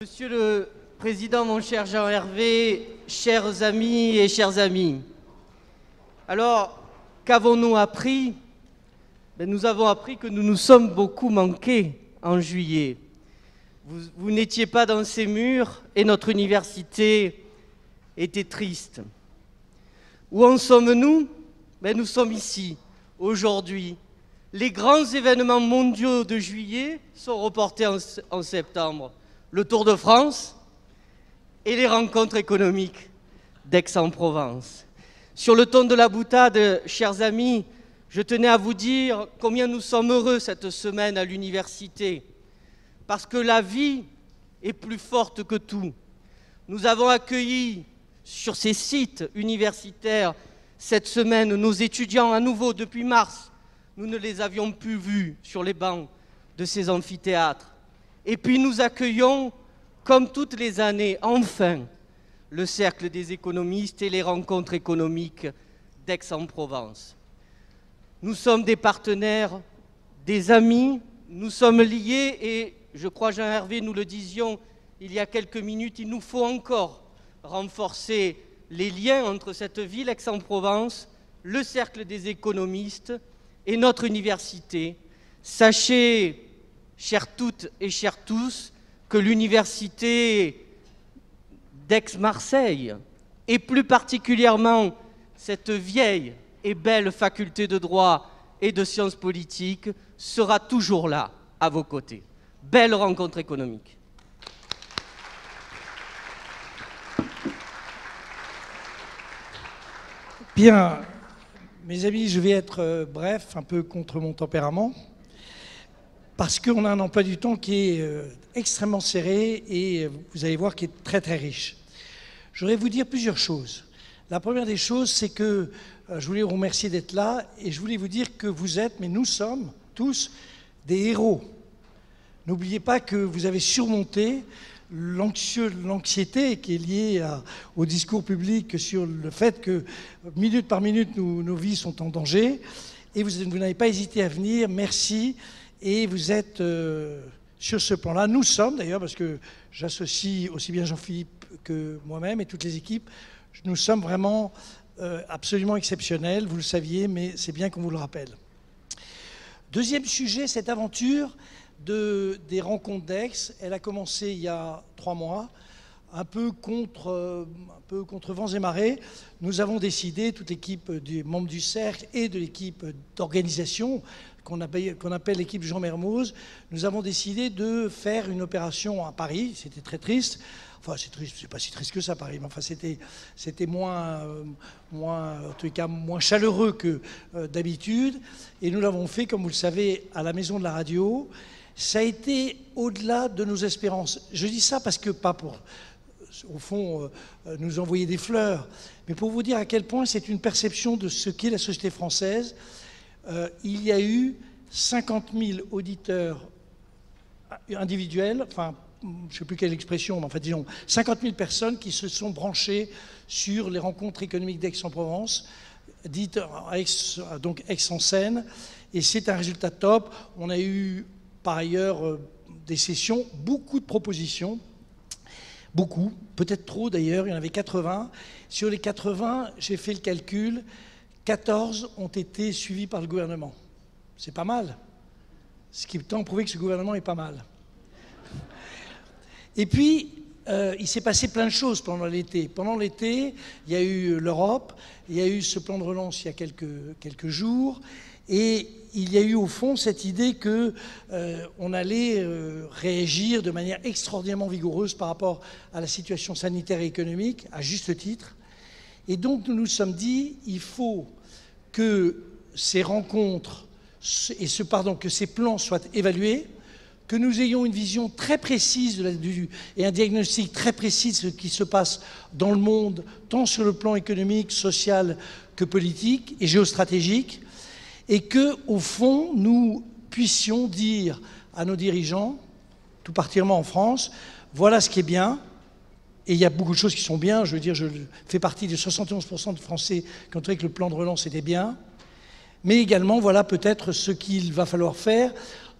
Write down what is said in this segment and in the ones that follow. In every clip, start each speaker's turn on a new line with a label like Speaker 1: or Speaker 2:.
Speaker 1: Monsieur le Président, mon cher Jean-Hervé, chers amis et chères amies, alors, qu'avons-nous appris? Nous avons appris que nous nous sommes beaucoup manqués en juillet. Vous n'étiez pas dans ces murs et notre université était triste. Où en sommes-nous? Nous sommes ici, aujourd'hui. Les grands événements mondiaux de juillet sont reportés en septembre. Le Tour de France et les rencontres économiques d'Aix-en-Provence. Sur le ton de la boutade, chers amis, je tenais à vous dire combien nous sommes heureux cette semaine à l'université, parce que la vie est plus forte que tout. Nous avons accueilli sur ces sites universitaires cette semaine nos étudiants à nouveau depuis mars. Nous ne les avions plus vus sur les bancs de ces amphithéâtres. Et puis nous accueillons, comme toutes les années, enfin, le Cercle des économistes et les rencontres économiques d'Aix-en-Provence. Nous sommes des partenaires, des amis, nous sommes liés et, je crois, Jean-Hervé, nous le disions il y a quelques minutes, il nous faut encore renforcer les liens entre cette ville, Aix-en-Provence, le Cercle des économistes et notre université. Sachez, chères toutes et chers tous, que l'université d'Aix-Marseille, et plus particulièrement cette vieille et belle faculté de droit et de sciences politiques, sera toujours là, à vos côtés. Belle rencontre économique.
Speaker 2: Bien, mes amis, je vais être bref, un peu contre mon tempérament, parce qu'on a un emploi du temps qui est extrêmement serré et vous allez voir qui est très très riche. Je voudrais vous dire plusieurs choses. La première des choses, c'est que je voulais vous remercier d'être là et je voulais vous dire que vous êtes, mais nous sommes tous des héros. N'oubliez pas que vous avez surmonté l'anxiété qui est liée au discours public sur le fait que minute par minute nos vies sont en danger et vous n'avez pas hésité à venir. Merci. Et vous êtes sur ce plan-là. Nous sommes d'ailleurs, parce que j'associe aussi bien Jean-Philippe que moi-même et toutes les équipes, nous sommes vraiment absolument exceptionnels, vous le saviez, mais c'est bien qu'on vous le rappelle. Deuxième sujet, cette aventure des rencontres d'Aix, elle a commencé il y a 3 mois, un peu contre vents et marées. Nous avons décidé, toute l'équipe des membres du Cercle et de l'équipe d'organisation, qu'on appelle l'équipe Jean Mermoz, nous avons décidé de faire une opération à Paris. C'était très triste. Enfin, c'est triste, c'est pas si triste que ça, Paris, mais enfin, c'était moins, en tout cas, moins chaleureux que d'habitude. Et nous l'avons fait, comme vous le savez, à la Maison de la Radio. Ça a été au-delà de nos espérances. Je dis ça parce que, pas pour, au fond, nous envoyer des fleurs, mais pour vous dire à quel point c'est une perception de ce qu'est la société française. Il y a eu 50 000 auditeurs individuels, enfin, je ne sais plus quelle expression, mais enfin, disons, 50 000 personnes qui se sont branchées sur les rencontres économiques d'Aix-en-Provence, dites donc Aix-en-Seine, et c'est un résultat top. On a eu, par ailleurs, des sessions, beaucoup de propositions, beaucoup, peut-être trop d'ailleurs, il y en avait 80. Sur les 80, j'ai fait le calcul, 14 ont été suivis par le gouvernement. C'est pas mal. Ce qui tend à prouver que ce gouvernement est pas mal. Et puis, il s'est passé plein de choses pendant l'été. Pendant l'été, il y a eu l'Europe, il y a eu ce plan de relance il y a quelques jours, et il y a eu au fond cette idée qu'on allait réagir de manière extraordinairement vigoureuse par rapport à la situation sanitaire et économique, à juste titre. Et donc nous nous sommes dit, il faut que ces rencontres que ces plans soient évalués, que nous ayons une vision très précise et un diagnostic très précis de ce qui se passe dans le monde, tant sur le plan économique, social que politique et géostratégique, et que, au fond, nous puissions dire à nos dirigeants, tout particulièrement en France, voilà ce qui est bien. Et il y a beaucoup de choses qui sont bien. Je veux dire, je fais partie des 71% de Français qui ont trouvé que le plan de relance était bien. Mais également, voilà peut-être ce qu'il va falloir faire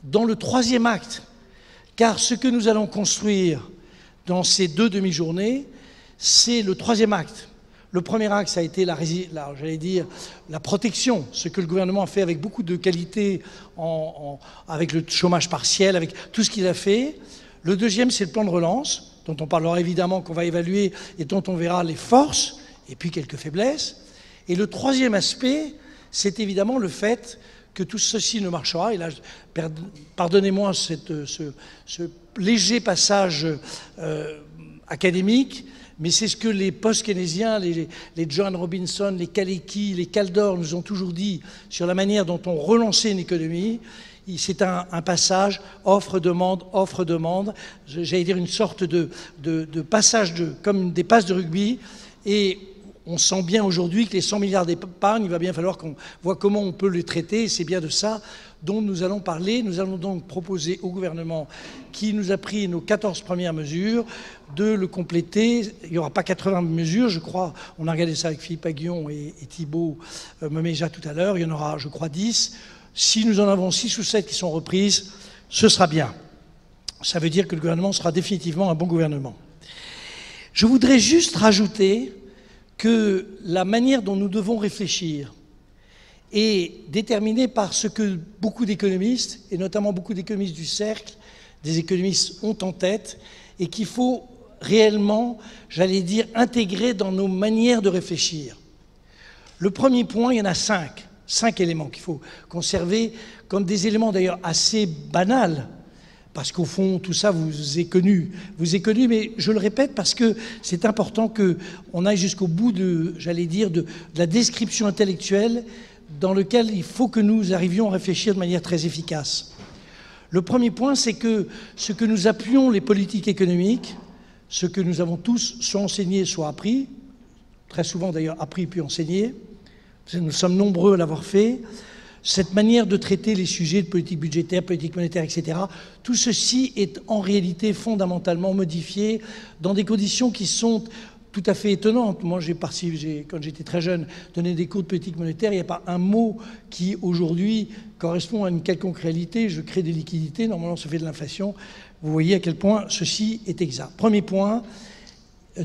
Speaker 2: dans le 3e acte. Car ce que nous allons construire dans ces 2 demi-journées, c'est le 3e acte. Le premier acte, ça a été j'allais dire, la protection, ce que le gouvernement a fait avec beaucoup de qualité, avec le chômage partiel, avec tout ce qu'il a fait. Le deuxième, c'est le plan de relance, dont on parlera évidemment, qu'on va évaluer et dont on verra les forces et puis quelques faiblesses. Et le troisième aspect, c'est évidemment le fait que tout ceci ne marchera. Et là, pardonnez-moi ce léger passage académique, mais c'est ce que les post-keynésiens, les John Robinson, les Kalecki, les Kaldor nous ont toujours dit sur la manière dont on relançait une économie. C'est un passage offre-demande, offre-demande. J'allais dire une sorte de passage comme des passes de rugby. Et on sent bien aujourd'hui que les 100 milliards d'épargne, il va bien falloir qu'on voit comment on peut les traiter. C'est bien de ça dont nous allons parler. Nous allons donc proposer au gouvernement, qui nous a pris nos 14 premières mesures, de le compléter. Il n'y aura pas 80 mesures, je crois. On a regardé ça avec Philippe Aguillon et Thibault Meméja tout à l'heure. Il y en aura, je crois, 10. Si nous en avons 6 ou 7 qui sont reprises, ce sera bien. Ça veut dire que le gouvernement sera définitivement un bon gouvernement. Je voudrais juste rajouter que la manière dont nous devons réfléchir est déterminée par ce que beaucoup d'économistes, et notamment beaucoup d'économistes du cercle, des économistes ont en tête, et qu'il faut réellement, j'allais dire, intégrer dans nos manières de réfléchir. Le premier point, il y en a 5 éléments qu'il faut conserver comme des éléments d'ailleurs assez banals, parce qu'au fond, tout ça vous est connu, mais je le répète parce que c'est important qu'on aille jusqu'au bout j'allais dire, de la description intellectuelle dans lequel il faut que nous arrivions à réfléchir de manière très efficace. Le premier point, c'est que ce que nous appuyons les politiques économiques, ce que nous avons tous soit enseigné, soit appris, très souvent d'ailleurs appris puis enseigné, nous sommes nombreux à l'avoir fait, cette manière de traiter les sujets de politique budgétaire, politique monétaire, etc., tout ceci est en réalité fondamentalement modifié dans des conditions qui sont tout à fait étonnantes. Moi, quand j'étais très jeune, donné des cours de politique monétaire, il n'y a pas un mot qui, aujourd'hui, correspond à une quelconque réalité. Je crée des liquidités, normalement, ça fait de l'inflation. Vous voyez à quel point ceci est exact. Premier point,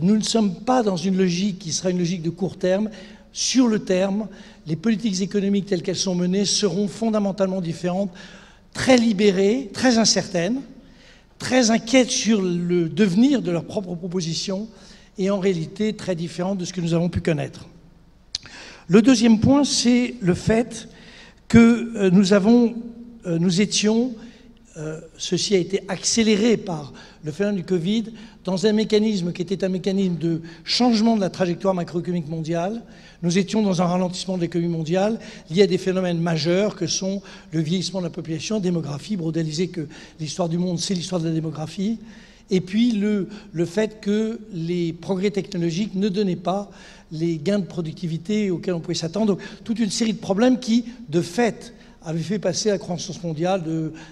Speaker 2: nous ne sommes pas dans une logique qui sera une logique de court terme. Sur le terme, les politiques économiques telles qu'elles sont menées seront fondamentalement différentes, très libérées, très incertaines, très inquiètes sur le devenir de leurs propres propositions et en réalité très différentes de ce que nous avons pu connaître. Le deuxième point, c'est le fait que ceci a été accéléré par le phénomène du Covid, dans un mécanisme qui était un mécanisme de changement de la trajectoire macroéconomique mondiale. Nous étions dans un ralentissement de l'économie mondiale lié à des phénomènes majeurs que sont le vieillissement de la population, la démographie. Braudel disait que l'histoire du monde, c'est l'histoire de la démographie. Et puis le fait que les progrès technologiques ne donnaient pas les gains de productivité auxquels on pouvait s'attendre. Donc toute une série de problèmes qui, de fait, avait fait passer la croissance mondiale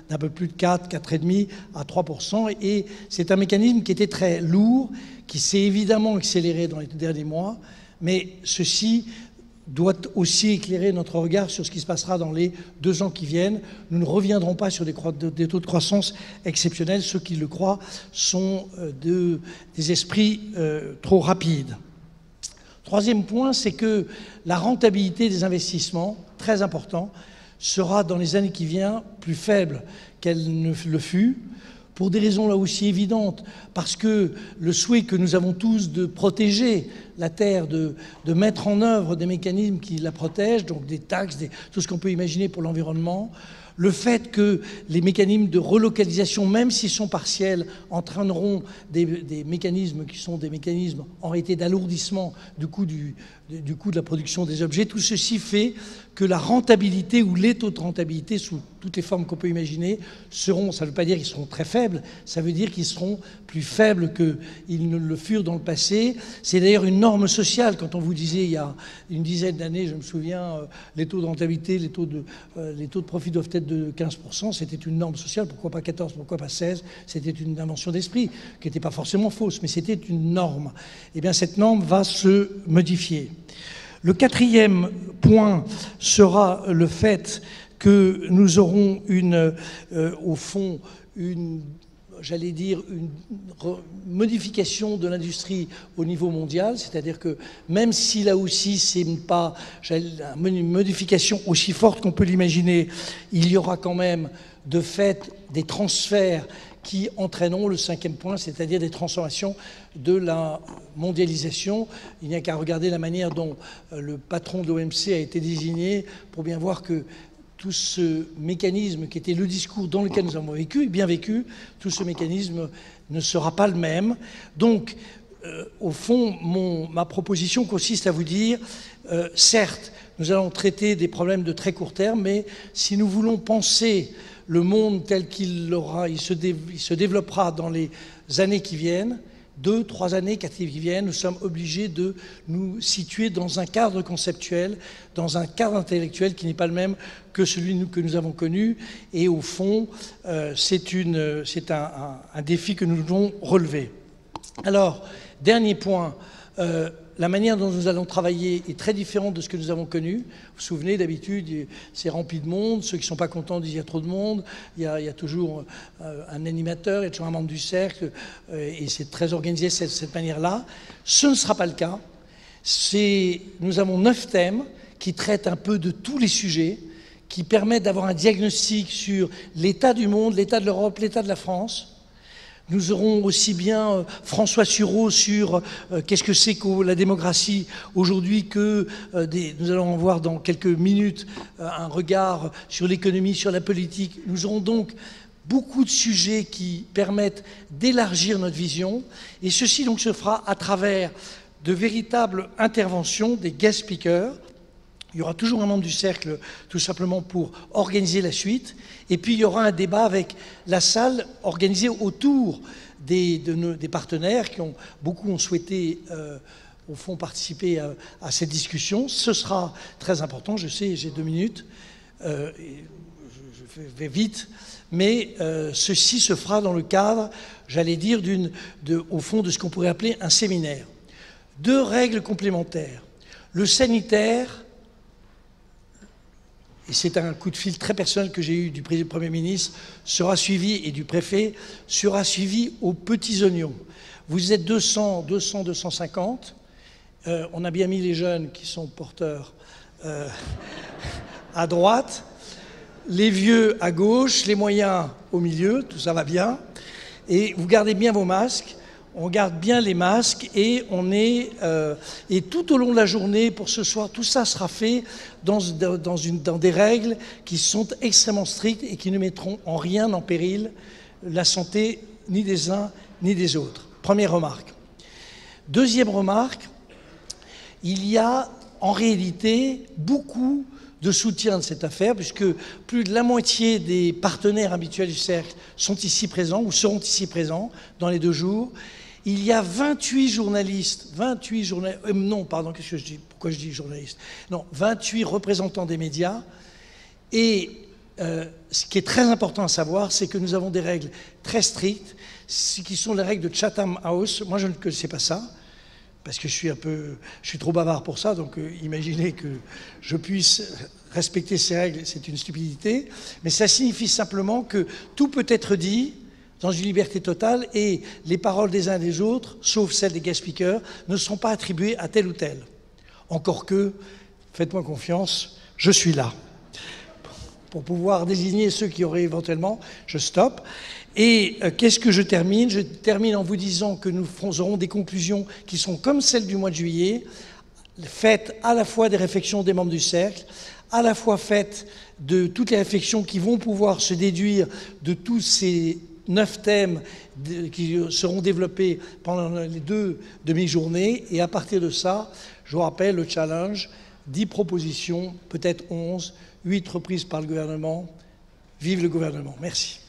Speaker 2: d'un peu plus de 4,5% à 3%. Et c'est un mécanisme qui était très lourd, qui s'est évidemment accéléré dans les derniers mois, mais ceci doit aussi éclairer notre regard sur ce qui se passera dans les 2 ans qui viennent. Nous ne reviendrons pas sur des taux de croissance exceptionnels. Ceux qui le croient sont des esprits trop rapides. Troisième point, c'est que la rentabilité des investissements, très important, sera dans les années qui viennent plus faible qu'elle ne le fut, pour des raisons là aussi évidentes, parce que le souhait que nous avons tous de protéger la Terre, de mettre en œuvre des mécanismes qui la protègent, donc des taxes, tout ce qu'on peut imaginer pour l'environnement, le fait que les mécanismes de relocalisation, même s'ils sont partiels, entraîneront des mécanismes qui sont des mécanismes en réalité d'alourdissement du coût de la production des objets, tout ceci fait que la rentabilité ou les taux de rentabilité sous toutes les formes qu'on peut imaginer seront, ça ne veut pas dire qu'ils seront très faibles, ça veut dire qu'ils seront plus faibles qu'ils ne le furent dans le passé. C'est d'ailleurs une norme sociale. Quand on vous disait il y a une dizaine d'années, je me souviens, les taux de rentabilité, les taux de profit doivent être de 15%, c'était une norme sociale. Pourquoi pas 14, pourquoi pas 16? C'était une invention d'esprit qui n'était pas forcément fausse, mais c'était une norme. Eh bien, cette norme va se modifier. Le quatrième point sera le fait que nous aurons au fond, j'allais dire, une modification de l'industrie au niveau mondial, c'est-à-dire que même si là aussi c'est pas une modification aussi forte qu'on peut l'imaginer, il y aura quand même de fait des transferts qui entraîneront le 5e point, c'est-à-dire des transformations de la mondialisation. Il n'y a qu'à regarder la manière dont le patron de l'OMC a été désigné pour bien voir que tout ce mécanisme qui était le discours dans lequel nous avons vécu, bien vécu, tout ce mécanisme ne sera pas le même. Donc, au fond, ma proposition consiste à vous dire, certes, nous allons traiter des problèmes de très court terme, mais si nous voulons penser le monde tel qu'il aura, il se développera dans les années qui viennent, 2, 3 années, 4 qui viennent, nous sommes obligés de nous situer dans un cadre conceptuel, dans un cadre intellectuel qui n'est pas le même que celui que nous avons connu. Et au fond, c'est un défi que nous devons relever. Alors, dernier point, la manière dont nous allons travailler est très différente de ce que nous avons connu. Vous vous souvenez, d'habitude, c'est rempli de monde. Ceux qui ne sont pas contents disent qu'il y a trop de monde. Il y a toujours un animateur, il y a toujours un membre du cercle. Et c'est très organisé de cette manière-là. Ce ne sera pas le cas. Nous avons 9 thèmes qui traitent un peu de tous les sujets, qui permettent d'avoir un diagnostic sur l'état du monde, l'état de l'Europe, l'état de la France. Nous aurons aussi bien François Sureau sur qu'est-ce que c'est que la démocratie aujourd'hui que nous allons voir dans quelques minutes un regard sur l'économie, sur la politique. Nous aurons donc beaucoup de sujets qui permettent d'élargir notre vision et ceci donc se fera à travers de véritables interventions des guest speakers. Il y aura toujours un membre du cercle, tout simplement pour organiser la suite. Et puis, il y aura un débat avec la salle organisée autour des partenaires qui beaucoup ont souhaité, au fond, participer à cette discussion. Ce sera très important. Je sais, j'ai 2 minutes. Je vais vite. Mais ceci se fera dans le cadre, j'allais dire, au fond, de ce qu'on pourrait appeler un séminaire. 2 règles complémentaires. Le sanitaire... et c'est un coup de fil très personnel que j'ai eu du Premier ministre, sera suivi, et du préfet, sera suivi aux petits oignons. Vous êtes 200, 250. On a bien mis les jeunes qui sont porteurs à droite, les vieux à gauche, les moyens au milieu, tout ça va bien. Et vous gardez bien vos masques. On garde bien les masques et et tout au long de la journée, pour ce soir, tout ça sera fait dans des règles qui sont extrêmement strictes et qui ne mettront en rien en péril la santé ni des uns ni des autres. Première remarque. Deuxième remarque, il y a en réalité beaucoup de soutien de cette affaire, puisque plus de la moitié des partenaires habituels du cercle sont ici présents ou seront ici présents dans les 2 jours. Il y a 28 journalistes, non, pardon, qu'est-ce que je dis? Pourquoi je dis journalistes? Non, 28 représentants des médias. Et ce qui est très important à savoir, c'est que nous avons des règles très strictes, qui sont les règles de Chatham House. Moi, je ne connaissais pas ça, parce que je suis trop bavard pour ça, donc imaginez que je puisse respecter ces règles, c'est une stupidité. Mais ça signifie simplement que tout peut être dit dans une liberté totale, et les paroles des uns et des autres, sauf celles des guest speakers, ne sont pas attribuées à tel ou tel. Encore que, faites-moi confiance, je suis là. Pour pouvoir désigner ceux qui auraient éventuellement, je stoppe. Et qu'est-ce que je termine? Je termine en vous disant que nous aurons des conclusions qui sont comme celles du mois de juillet, faites à la fois des réflexions des membres du cercle, à la fois faites de toutes les réflexions qui vont pouvoir se déduire de tous ces 9 thèmes qui seront développés pendant les 2 demi-journées. Et à partir de ça, je vous rappelle le challenge, 10 propositions, peut-être 11, 8 reprises par le gouvernement. Vive le gouvernement. Merci.